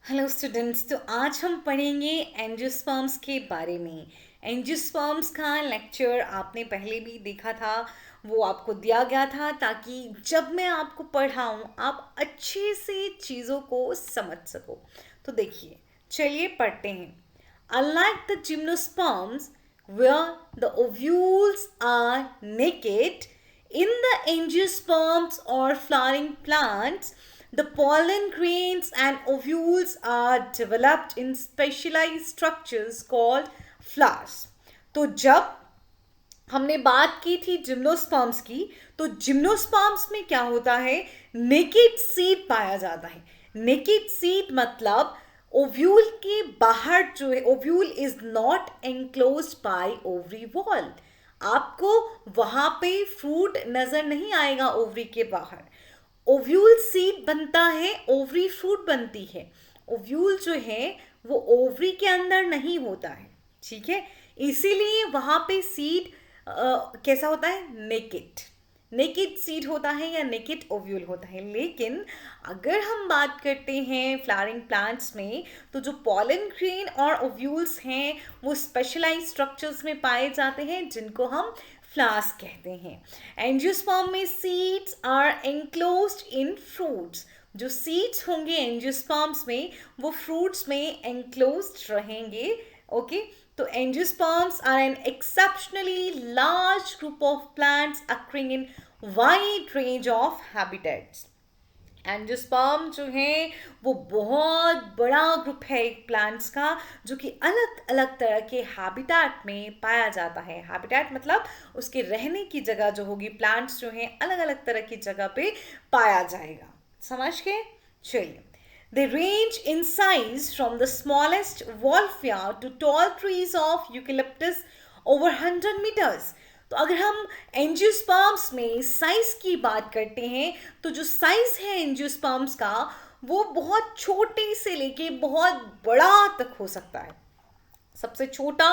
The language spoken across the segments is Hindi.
हेलो स्टूडेंट्स, तो आज हम पढ़ेंगे एंजियोस्पर्म्स के बारे में। एंजियोस्पर्म्स का लेक्चर आपने पहले भी देखा था, वो आपको दिया गया था ताकि जब मैं आपको पढ़ाऊँ आप अच्छे से चीज़ों को समझ सको। तो देखिए, चलिए पढ़ते हैं। Unlike the gymnosperms, where the ovules are naked, in the angiosperms or flowering plants, the pollen grains and ovules are developed in specialized structures called flowers. तो जब हमने बात की थी जिम्नोस्पर्म्स की, तो जिम्नोस्पर्म्स में क्या होता है, नेकेड सीड पाया जाता है। नेकेड सीड मतलब ओव्यूल के बाहर जो है, ovule is not enclosed bye ovary wall. आपको वहां पे फ्रूट नजर नहीं आएगा ओवरी के बाहर। ओव्यूल सीड बनता है, ओवरी फ्रूट बनती है। ओव्यूल जो है वो ओवरी के अंदर नहीं होता है, ठीक है। इसीलिए वहां पे सीड कैसा होता है, नेकेड। नेकेड सीड होता है या नेकेड ओव्यूल होता है। लेकिन अगर हम बात करते हैं फ्लावरिंग प्लांट्स में, तो जो पॉलन ग्रेन और ओव्यूल्स हैं वो स्पेशलाइज स्ट्रक्चर्स में पाए जाते हैं जिनको हम फ्लावर्स कहते हैं। एंजियोस्पर्म में seeds are enclosed in fruits. जो सीड्स होंगे एंजियोस्पर्म्स में वो फ्रूट्स में एनक्लोज्ड रहेंगे। ओके, तो angiosperms are an exceptionally large group of plants occurring in wide range of habitats. Angiosperm जो है वो बहुत बड़ा ग्रुप है एक प्लांट्स का, जो कि अलग अलग तरह के हैबिटेट में पाया जाता है। हैबिटेट मतलब उसके रहने की जगह जो होगी, प्लांट्स जो हैं अलग अलग तरह की जगह पे पाया जाएगा। समझ गए? चलिए, they range in size from the smallest Wolffia to tall trees of eucalyptus over 100 meters. तो अगर हम एंजियोस्पर्म्स में साइज की बात करते हैं, तो जो साइज है एंजियोस्पर्म्स का वो बहुत छोटे से लेके बहुत बड़ा तक हो सकता है। सबसे छोटा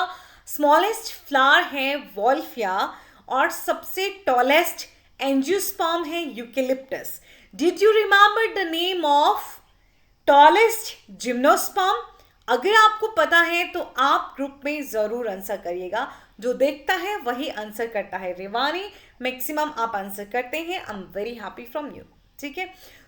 स्मॉलेस्ट फ्लावर है वॉल्फिया और सबसे टॉलेस्ट एंजियोस्पर्म है eucalyptus. Did you remember the name of tallest gymnosperm? अगर आपको पता है तो आप ग्रुप में जरूर आंसर करिएगा। जो देखता है वही आंसर करता है। रिवानी, मैक्सिमम आप आंसर करते हैं। I am very happy from you. ठीक है,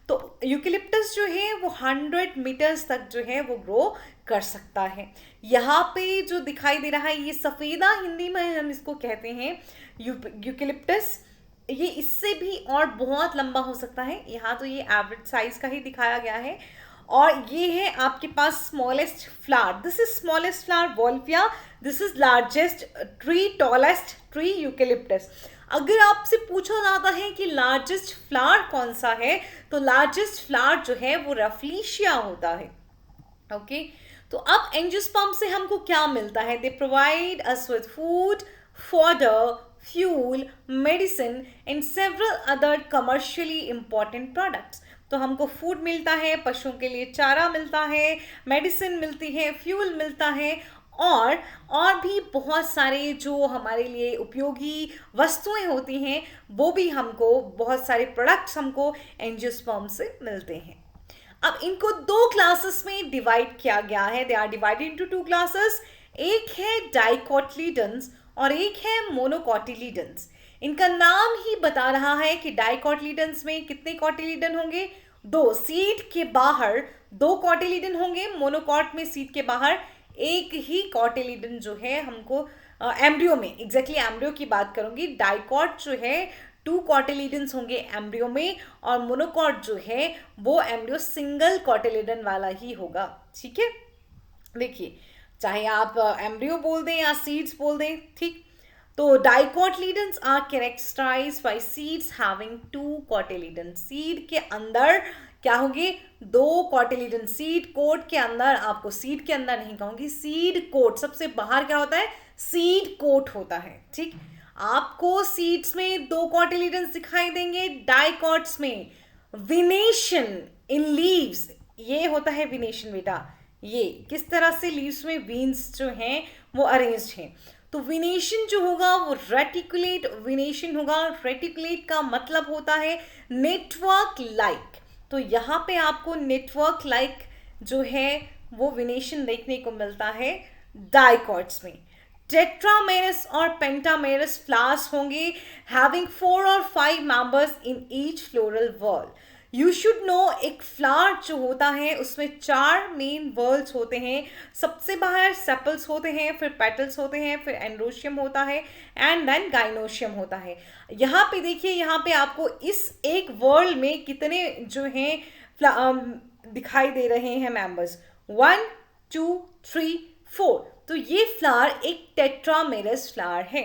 तो यूकेलिप्टस जो है वो 100 मीटर्स तक जो है वो ग्रो कर सकता है। यहाँ पे जो दिखाई दे रहा है ये सफेदा, हिंदी में हम इसको कहते हैं यूकेलिप्टस। ये इससे भी और बहुत लंबा हो सकता है। यहाँ तो ये एवरेज साइज का ही दिखाया गया है। और ये है आपके पास smallest flower, this is smallest flower wolffia, this is largest tree, tallest tree eucalyptus. अगर आपसे पूछा जाता है कि लार्जेस्ट फ्लावर कौन सा है, तो लार्जेस्ट फ्लावर जो है वो रफलीशिया होता है। ओके, तो अब एंजियोस्पर्म से हमको क्या मिलता है? They provide us with food, fodder, fuel, medicine and several other commercially important products. तो हमको फूड मिलता है, पशुओं के लिए चारा मिलता है, मेडिसिन मिलती है, फ्यूल मिलता है और भी बहुत सारे जो हमारे लिए उपयोगी वस्तुएं होती हैं वो भी हमको, बहुत सारे प्रोडक्ट्स हमको एंजियोस्पर्म से मिलते हैं। अब इनको दो क्लासेस में डिवाइड किया गया है। They are divided into two classes. एक है डाइकोटिलीडन्स और एक है मोनोकोटिलीडन्स। इनका नाम ही बता रहा है कि डाइकोटिलीडन्स में कितने कोटिलीडन होंगे? दो। सीड के बाहर दो कोटिलीडन होंगे। मोनोकॉट में सीड के बाहर एक ही कोटिलीडन जो है हमको एम्ब्रियो में, एग्जैक्टली एम्ब्रियो की बात करूंगी। डाइकॉट जो है 2 कोटिलीडन्स होंगे एम्ब्रियो में, और मोनोकॉट जो है वो एम्ब्रियो सिंगल कोटिलीडन वाला ही होगा। ठीक है, देखिए, चाहे आप एम्ब्रियो बोल दें या सीड्स बोल दें, ठीक। तो dicotyledons are characterized by seeds having 2 cotyledon. Seed के अंदर क्या होंगे? 2 कोटिलीडन। सीड कोट के अंदर, आपको सीड के अंदर नहीं कहूंगी, सीड कोट सबसे बाहर क्या होता है? सीड कोट होता है। ठीक, आपको सीड्स में 2 कोटिलीडन्स दिखाई देंगे, डाइकॉट्स में विनेशन इन लीव्स, ये होता है विनेशन बेटा। ये किस तरह से लीव्स में वीन्स जो हैं वो अरेंज्ड हैं। तो विनेशन जो होगा वो रेटिकुलेट विनेशन होगा। रेटिकुलेट का मतलब होता है नेटवर्क लाइक। तो यहाँ पे आपको नेटवर्क लाइक जो है वो विनेशन देखने को मिलता है डाइकॉट्स में। टेट्रामेरस और पेंटामेरस फ्लावर्स होंगे हैविंग 4 और 5 members in each floral whorl. You should know एक फ्लावर जो होता है उसमें 4 मेन वर्ल्स होते हैं। सबसे बाहर सेपल्स होते हैं, फिर पेटल्स होते हैं, फिर एंड्रोशियम होता है एंड देन गाइनोशियम होता है। यहाँ पे देखिए, यहाँ पे आपको इस एक वर्ल्ड में कितने जो हैं दिखाई दे रहे हैं मेंबर्स, 1 2 3 4। तो ये फ्लावर एक टेट्रामेरस फ्लावर है।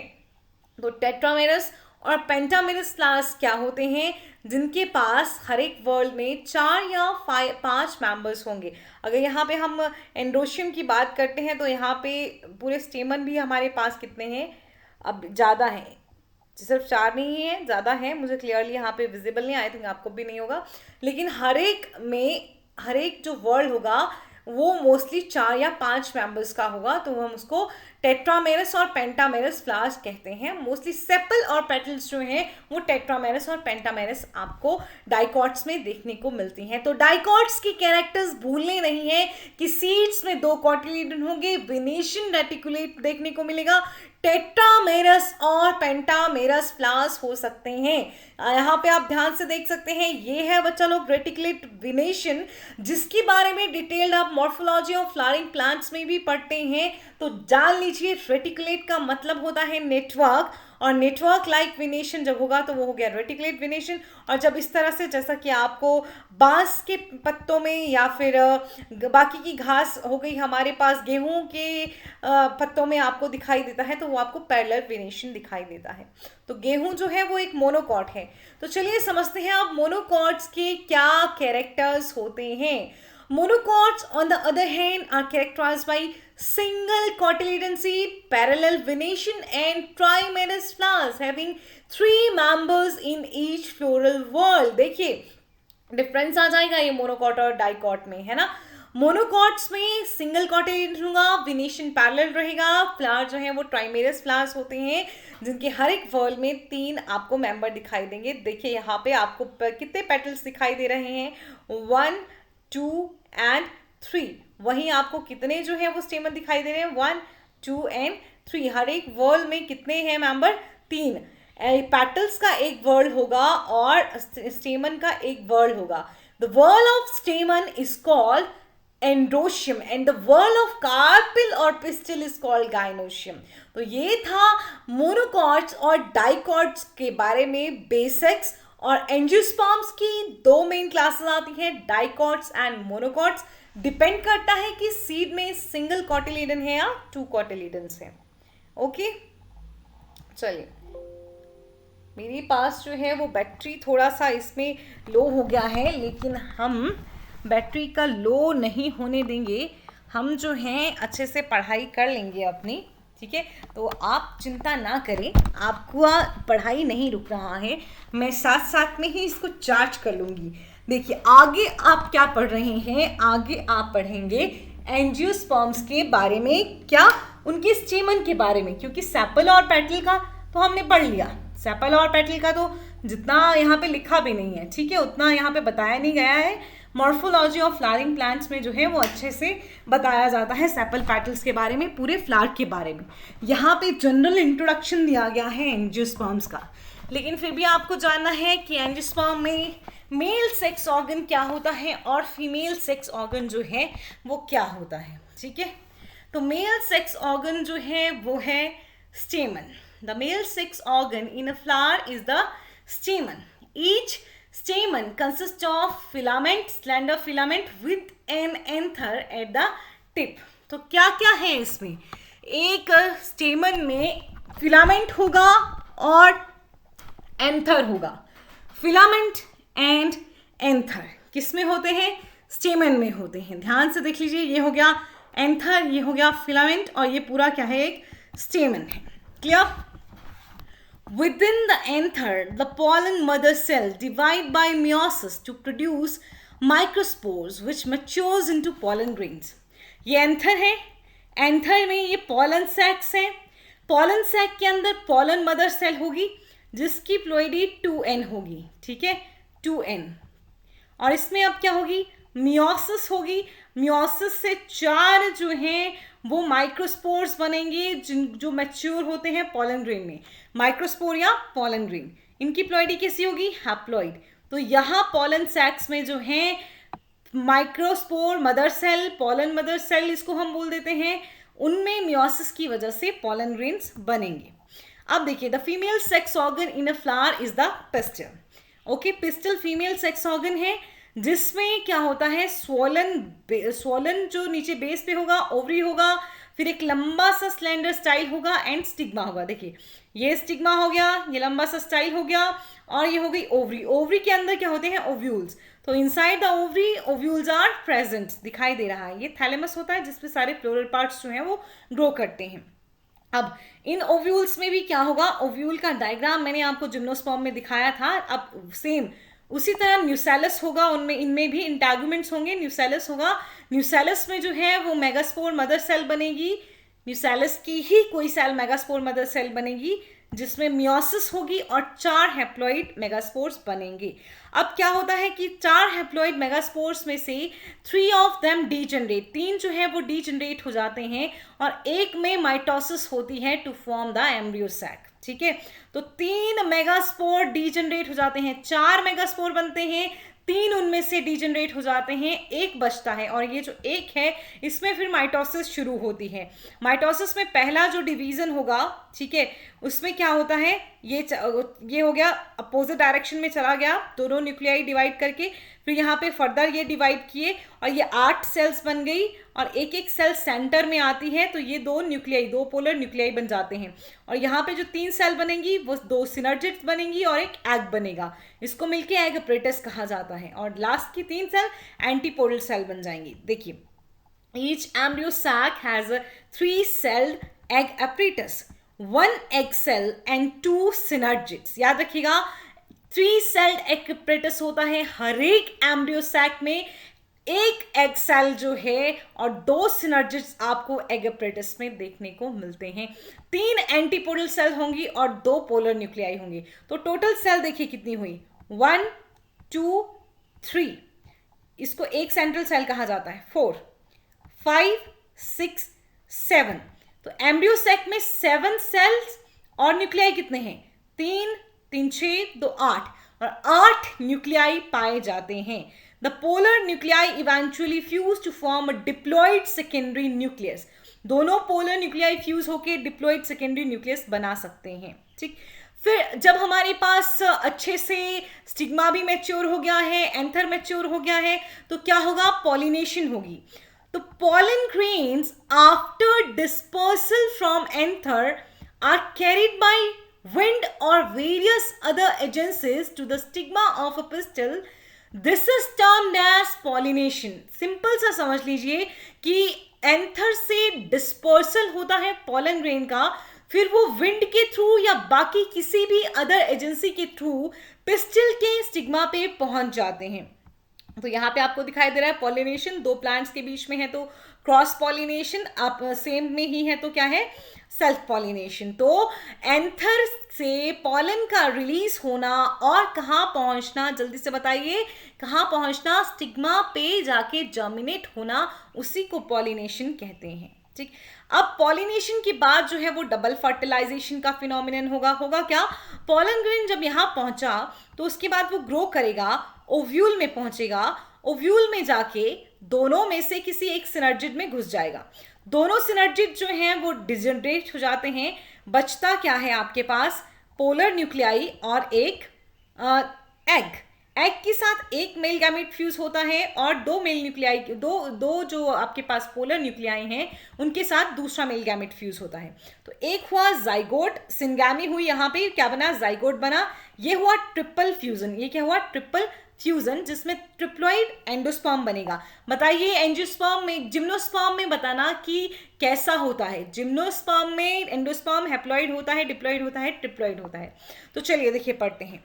तो टेट्रामेरस और पेंटामेरस फ्लावर्स क्या होते हैं, जिनके पास हर एक वर्ल्ड में 4 या 5 मेंबर्स होंगे। अगर यहाँ पे हम एंड्रोशियम की बात करते हैं तो यहाँ पे पूरे स्टेमन भी हमारे पास कितने हैं, अब ज़्यादा हैं, सिर्फ 4 नहीं है, ज़्यादा है। मुझे क्लियरली यहाँ पे विजिबल नहीं, आई थिंक आपको भी नहीं होगा, लेकिन हर एक जो वर्ल्ड होगा वो मोस्टली 4 या 5 मेंबर्स का होगा। तो हम उसको टेट्रामेरस और पेंटामेरस फ्लावर्स कहते हैं। मोस्टली सेपल और पेटल्स जो हैं वो टेट्रामेरस और पेंटामेरस आपको डाइकॉट्स में देखने को मिलती हैं। तो डाइकॉट्स की कैरेक्टर्स भूलने नहीं है कि सीड्स में 2 कॉटिलिडन होंगे, विनेशन रेटिकुलेट देखने को मिलेगा, टेट्रामेरस और पेंटामेरस फ्लावर्स हो सकते हैं। यहाँ पे आप ध्यान से देख सकते हैं, ये है बच्चा लोग रेटिकुलेट विनेशन, जिसके बारे में डिटेल्ड आप मॉर्फोलॉजी ऑफ फ्लावरिंग प्लांट्स में भी पढ़ते हैं। तो जान लीजिए, रेटिकुलेट का मतलब होता है नेटवर्क, और नेटवर्क लाइक विनेशन जब होगा तो वो हो गया रेटिकुलेट विनेशन। और जब इस तरह से, जैसा कि आपको बांस के पत्तों में या फिर बाकी की घास हो गई हमारे पास, गेहूं के पत्तों में आपको दिखाई देता है, तो वो आपको पैरेलल विनेशन दिखाई देता है। तो गेहूं जो है वो एक मोनोकॉट है। तो चलिए समझते हैं अब मोनोकॉट्स के क्या कैरेक्टर्स होते हैं। Monocots, on the other hand, are characterized by single cotyledon seed, parallel venation, and trimerous flowers having 3 members in each floral whorl. देखिए डिफरेंस आ जाएगा ये मोनोकॉट और डाइकॉट में, है ना। मोनोकॉट्स में सिंगल कॉटिलिडन होगा, विनेशन पैरेलल रहेगा, फ्लावर जो है वो ट्राइमेरस फ्लावर्स होते हैं, जिनके हर एक वर्ल में 3 आपको मेंबर दिखाई देंगे। देखिए यहाँ पे आपको कितने पेटल्स दिखाई दे रहे हैं, 1 2 एंड 3। वहीं आपको कितने जो है वो स्टेमन दिखाई दे रहे हैं, 1 2 एंड 3। हर एक वर्ल में कितने हैं मेंबर, 3। पेटल्स का एक वर्ल होगा और स्टेमन का एक वर्ल होगा। The whorl of stamen is called androecium and the whorl of carpel और पिस्टिल इज कॉल्ड गाइनोशियम। तो ये था मोनोकॉट्स और डाइकॉट्स के बारे में बेसिक्स। और एंजियोस्पर्म्स की 2 मेन क्लासेस आती हैं, डाइकॉट्स एंड मोनोकॉट्स। डिपेंड करता है कि सीड में सिंगल कॉटिलिडन है या 2 कॉटिलिडन्स हैं। ओके, चलिए, मेरे पास जो है वो बैटरी थोड़ा सा इसमें लो हो गया है, लेकिन हम बैटरी का लो नहीं होने देंगे। हम जो हैं अच्छे से पढ़ाई कर लेंगे अपनी, ठीक है। तो आप चिंता ना करें, आपका पढ़ाई नहीं रुक रहा है, मैं साथ साथ में ही इसको चार्ज कर लूँगी। देखिए आगे आप क्या पढ़ रहे हैं, आगे आप पढ़ेंगे एंजियोस्पर्म्स के बारे में, क्या उनके स्टेमन के बारे में, क्योंकि सेपल और पेटल का तो हमने पढ़ लिया। सेपल और पेटल का तो जितना यहाँ पे लिखा भी नहीं है, ठीक है, उतना यहाँ पे बताया नहीं गया है। मॉर्फोलॉजी ऑफ फ्लावरिंग प्लांट्स में जो है वो अच्छे से बताया जाता है सेपल पेटल्स के बारे में, पूरे फ्लावर के बारे में। यहाँ पे जनरल इंट्रोडक्शन दिया गया है एंजियोस्पर्म्स का, लेकिन फिर भी आपको जानना है कि एंजियोस्पर्म में मेल सेक्स ऑर्गन क्या होता है और फीमेल सेक्स ऑर्गन जो है वो क्या होता है, ठीक है। तो मेल सेक्स ऑर्गन जो है वो है स्टेमन। The male sex organ in a flower is the स्टेमन। Each stamen consists of filament, slender filament with an anther at the tip. तो क्या क्या है इसमें, एक स्टेमन में फिलामेंट होगा और एंथर होगा। फिलामेंट एंड एंथर किस में होते हैं, स्टेमन में होते हैं। ध्यान से देख लीजिए, ये हो गया एंथर, ये हो गया फिलामेंट, और ये पूरा क्या है, एक स्टेमन है। Clear. Within the anther, the pollen mother cell divide by meiosis to produce microspores which matures into pollen grains. ये anther है, anther में ये pollen sacs हैं। pollen sac के अंदर pollen mother cell होगी जिसकी प्लोइडी 2n होगी, ठीक है, 2n। और इसमें अब क्या होगी, मियोसिस होगी, मियोसिस से 4 जो हैं वो माइक्रोस्पोर्स बनेंगे जो मैच्योर होते हैं पोलन ग्रेन में, माइक्रोस्पोर या पोलन ग्रेन। इनकी प्लॉइडी कैसी होगी, हैप्लॉइड। तो यहाँ पोलन सैक्स में जो हैं microspore mother cell, pollen mother cell इसको हम बोल देते हैं, उनमें मियोसिस की वजह से पोलन ग्रेन्स बनेंगे। अब देखिए, the female sex organ in a flower is the pistol. Okay, pistol female sex organ है जिसमें क्या होता है, स्वोलन जो नीचे बेस पे होगा, ओवरी होगा, फिर एक लंबा सा स्लेंडर स्टाइल होगा एंड स्टिग्मा होगा। देखिए ये स्टिग्मा हो गया, ये लंबा सा स्टाइल हो गया, और ये हो गई ओवरी। ओवरी के अंदर क्या होते हैं, ओव्यूल्स। तो inside the ovary ovules are present, दिखाई दे रहा है। ये थैलेमस होता है जिसपे सारे फ्लोरल पार्ट्स जो हैं वो ग्रो करते हैं। अब इन ओव्यूल्स में भी क्या होगा, ओव्यूल का डायग्राम मैंने आपको जिम्नोस्पर्म में दिखाया था। अब सेम उसी तरह न्यूसेलस होगा, उनमें इनमें भी इंटैगुमेंट्स होंगे। न्यूसेलस होगा, न्यूसेलस में जो है वो मेगास्पोर मदर सेल बनेगी, न्यूसेलस की ही कोई सेल मेगास्पोर मदर सेल बनेगी जिसमें मियोसिस होगी और 4 हैप्लॉइड मेगास्पोर्स बनेंगे। अब क्या होता है कि 4 हैप्लॉइड मेगास्पोर्स में से 3 ऑफ देम डीजनरेट, 3 जो है वो डीजनरेट हो जाते हैं और एक में माइटोसिस होती है to form the embryo sac. ठीक है, तो 3 मेगास्पोर डीजनरेट हो जाते हैं, 4 मेगास्पोर बनते हैं, 3 उनमें से डीजनरेट हो जाते हैं, एक बचता है, और ये जो एक है इसमें फिर माइटोसिस शुरू होती है। माइटोसिस में पहला जो डिवीजन होगा, ठीक है, उसमें क्या होता है, ये हो गया अपोजिट डायरेक्शन में चला गया, दोनों न्यूक्लियाई डिवाइड करके, फिर यहाँ पे फर्दर ये डिवाइड किए और ये 8 सेल्स बन गई और एक एक सेल सेंटर में आती है, तो ये 2 न्यूक्लियाई, 2 पोलर न्यूक्लियाई बन जाते हैं। और यहाँ पे जो 3 सेल बनेंगी वो 2 सिनर्जिड्स बनेंगी और एक एग बनेगा, इसको मिलके एग अपरेटस कहा जाता है। और लास्ट की 3 सेल एंटीपोडल सेल बन जाएंगी। देखिए, each embryo sac has a 3-celled egg apparatus, 1 egg cell and 2 synergids। याद रखिएगा, 3-celled egg apparatus होता है हर एक एम्ब्रियो सैक में, एक एग सेल जो है और 2 सिनर्जिड्स आपको एग apparatus में देखने को मिलते हैं। 3 एंटीपोडल सेल होंगी और 2 पोलर न्यूक्लियाई होंगी। तो टोटल सेल देखिए कितनी हुई, 1 2 3, इसको एक सेंट्रल सेल कहा जाता है, 4 5 6 7। तो एम्ब्रियो सैक में 7 सेल्स और न्यूक्लियाई कितने हैं, 3 3 6 2 8, और 8 न्यूक्लियाई पाए जाते हैं। The polar nuclei eventually fuse to form a diploid secondary nucleus. दोनों पोलर न्यूक्लियाई फ्यूज होकर डिप्लॉइड सेकेंडरी न्यूक्लियस बना सकते हैं। ठीक, फिर जब हमारे पास अच्छे से स्टिग्मा भी मैच्योर हो गया है, एंथर मैच्योर हो गया है, तो क्या होगा, पॉलिनेशन होगी। तो pollen grains after dispersal from anther are carried by wind or various other agencies to the stigma of a pistil. This is termed as pollination. Simple सा समझ लीजिए कि एंथर से डिस्पर्सल होता है pollen grain का, फिर वो विंड के थ्रू या बाकी किसी भी अदर एजेंसी के थ्रू पिस्टिल के स्टिग्मा पे पहुंच जाते हैं। तो यहाँ पे आपको दिखाई दे रहा है पॉलिनेशन, 2 प्लांट्स के बीच में है तो क्रॉस पॉलिनेशन, आप सेम में ही है तो क्या है, सेल्फ पॉलिनेशन। तो एंथर से पॉलन का रिलीज होना और कहाँ पहुँचना, जल्दी से बताइए, कहाँ पहुँचना, स्टिग्मा पे जाके जर्मिनेट होना, उसी को पॉलिनेशन कहते हैं। ठीक, अब पॉलिनेशन के बाद जो है वो डबल फर्टिलाइजेशन का फिनोमिनन होगा क्या, पॉलन ग्रेन जब यहाँ पहुंचा तो उसके बाद वो ग्रो करेगा, ओव्यूल में पहुंचेगा, ओव्यूल में जाके दोनों में से किसी एक सिनर्जिड में घुस जाएगा। दोनों सिनर्जिड जो हैं वो डिजनरेट हो जाते हैं, बचता क्या है आपके पास, पोलर न्यूक्लियाई और एक एग। एग के साथ एक मेल गैमेट फ्यूज होता है और 2 मेल न्यूक्लियाई, दो जो आपके पास पोलर न्यूक्लियाई हैं उनके साथ दूसरा मेल गैमेट फ्यूज होता है। तो एक हुआ जाइगोट, सिंगैमी हुई, यहाँ पे क्या बना, जाइगोट बना। ये हुआ ट्रिपल फ्यूजन, ये क्या हुआ, ट्रिपल फ्यूजन, जिसमें ट्रिप्लॉइड एंडोस्पर्म बनेगा। बताइए एंजियोस्पर्म में, जिम्नोस्पर्म में बताना कि कैसा होता है। जिम्नोस्पर्म में एंडोस्पर्म हैप्लॉइड होता है, डिप्लॉइड होता है, ट्रिप्लॉइड होता है। तो चलिए देखिए पढ़ते हैं।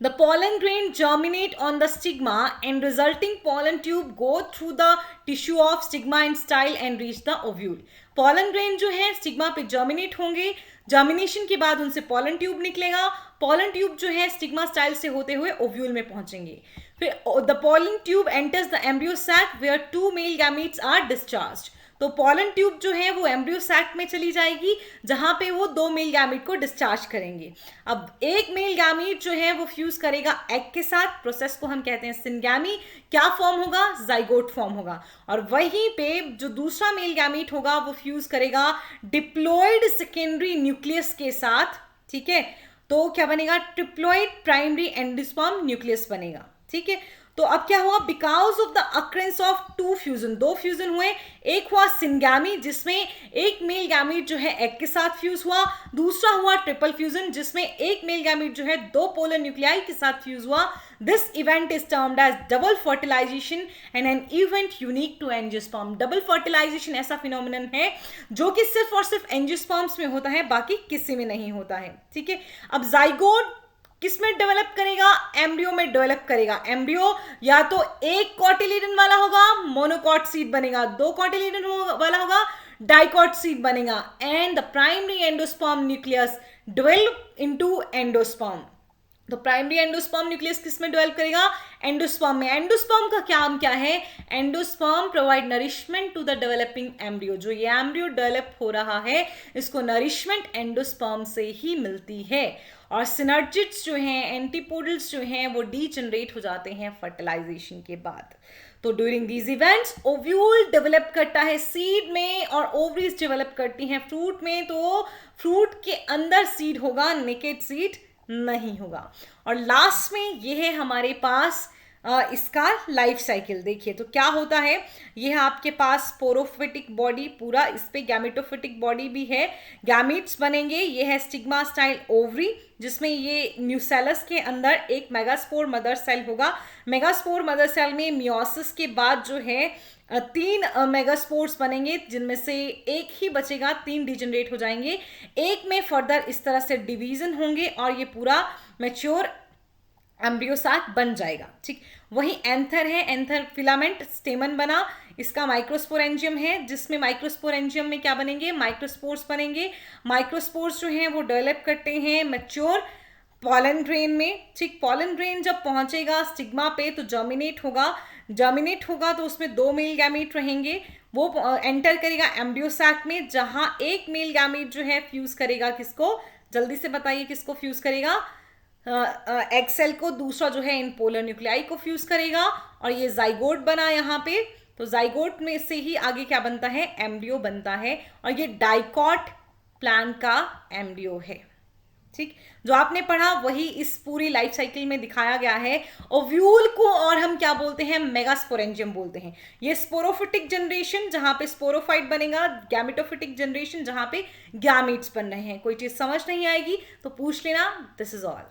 The pollen grain germinate on the stigma and resulting pollen tube go through the tissue of stigma and style and reach the ovule. Pollen grain जो है स्टिग्मा पे जर्मिनेट होंगे, जर्मिनेशन के बाद उनसे pollen tube निकलेगा, pollen tube जो है स्टिग्मा स्टाइल से होते हुए ओव्यूल में पहुंचेंगे। फिर the pollen tube enters the embryo sac where 2 male gametes are discharge. तो पॉलन ट्यूब जो है वो एम्ब्रियो सैक में चली जाएगी जहां पे वो 2 मेल गैमीट को डिस्चार्ज करेंगे। अब एक मेल गैमीट जो है वो फ्यूज करेगा एग के साथ, प्रोसेस को हम कहते हैं सिनगैमी। क्या फॉर्म होगा? जाइगोट फॉर्म होगा। और वहीं पे जो दूसरा मेल गैमीट होगा वो फ्यूज करेगा डिप्लॉयड सेकेंडरी न्यूक्लियस के साथ, ठीक है। तो क्या बनेगा? ट्रिप्लॉइड प्राइमरी एंडोस्पर्म न्यूक्लियस बनेगा, ठीक है। तो अब क्या हुआ? Because of the occurrence of 2 fusion, 2 fusion हुए। एक हुआ सिनगैमी जिसमें एक मेल गैमीट जो है एग के साथ फ्यूज हुआ, दूसरा हुआ ट्रिपल फ्यूजन जिसमें एक मेल गैमीट जो है 2 पोलर न्यूक्लियाई के साथ फ्यूज हुआ। This event is termed as double fertilization and an event unique to angiosperm. Double fertilization ऐसा फिनोमिनन है जो कि सिर्फ और सिर्फ एंजियोस्पर्म्स में होता है, बाकी किसी में नहीं होता है, ठीक है। अब जाइगोट किस में डेवलप करेगा? एम्ब्रियो में डेवलप करेगा। एम्ब्रियो या तो एक कॉटिलीडन वाला होगा, मोनोकॉट सीड बनेगा, 2 कॉटिलीडन वाला होगा, डाइकॉट सीड बनेगा। And the primary endosperm nucleus develop into endosperm. तो प्राइमरी एंडोस्पर्म न्यूक्लियस किस में डेवलप करेगा? एंडोस्पर्म में। एंडोस्पर्म का काम क्या है? Endosperm provide nourishment to the developing embryo. जो ये एम्ब्रियो डेवलप हो रहा है इसको नरिशमेंट एंडोस्पर्म से ही मिलती है। और सिनर्जिड्स जो हैं, एंटीपोडल्स जो हैं, वो डीजनरेट हो जाते हैं फर्टिलाइजेशन के बाद। तो during these events ovule develop करता है सीड में और ओवरीज डेवलप करती हैं फ्रूट में। तो फ्रूट के अंदर सीड होगा, नेकेड सीड नहीं होगा। और लास्ट में ये है हमारे पास इसका लाइफ साइकिल। देखिए तो क्या होता है, ये है आपके पास स्पोरोफिटिक बॉडी पूरा, इस पे गैमेटोफिटिक बॉडी भी है, गैमीट्स बनेंगे। ये है स्टिग्मा स्टाइल ओवरी जिसमें ये न्यूसेलस के अंदर एक मेगास्पोर मदर सेल होगा। मेगास्पोर मदर सेल में मियोसिस के बाद जो है 3 मेगास्पोर्स बनेंगे जिनमें से एक ही बचेगा, 3 डिजनरेट हो जाएंगे। एक में फर्दर इस तरह से डिवीजन होंगे और ये पूरा मैच्योर एम्ब्रियोसैक बन जाएगा, ठीक। वही एंथर है, एंथर फिलामेंट स्टेमन बना, इसका माइक्रोस्पोरेंजियम है जिसमें माइक्रोस्पोरेंजियम में क्या बनेंगे? माइक्रोस्पोर्स बनेंगे। माइक्रोस्पोर्स जो हैं वो डेवलप करते हैं मैच्योर पॉलन ग्रेन में, ठीक। पॉलन ग्रेन जब पहुंचेगा स्टिग्मा पे तो जर्मिनेट होगा। जर्मिनेट होगा तो उसमें 2 मेल गैमीट रहेंगे, वो एंटर करेगा एम्ब्रियोसैक में जहां एक मेल गैमीट जो है फ्यूज करेगा किसको? जल्दी से बताइए किसको फ्यूज करेगा? एग सेल को। दूसरा जो है इन पोलर न्यूक्लियाई को फ्यूज करेगा और ये जाइगोट बना यहाँ पे। तो जाइगोट में से ही आगे क्या बनता है? एम्ब्रियो बनता है और ये डाइकॉट प्लांट का एम्ब्रियो है, ठीक। जो आपने पढ़ा वही इस पूरी लाइफ साइकिल में दिखाया गया है। ओव्यूल को और हम क्या बोलते हैं? मेगास्पोरेंजियम बोलते हैं। ये स्पोरोफिटिक जनरेशन जहां पे स्पोरोफाइट बनेगा, गैमेटोफिटिक जनरेशन जहां पे गैमीट्स बन रहे हैं। कोई चीज समझ नहीं आएगी तो पूछ लेना। This is all.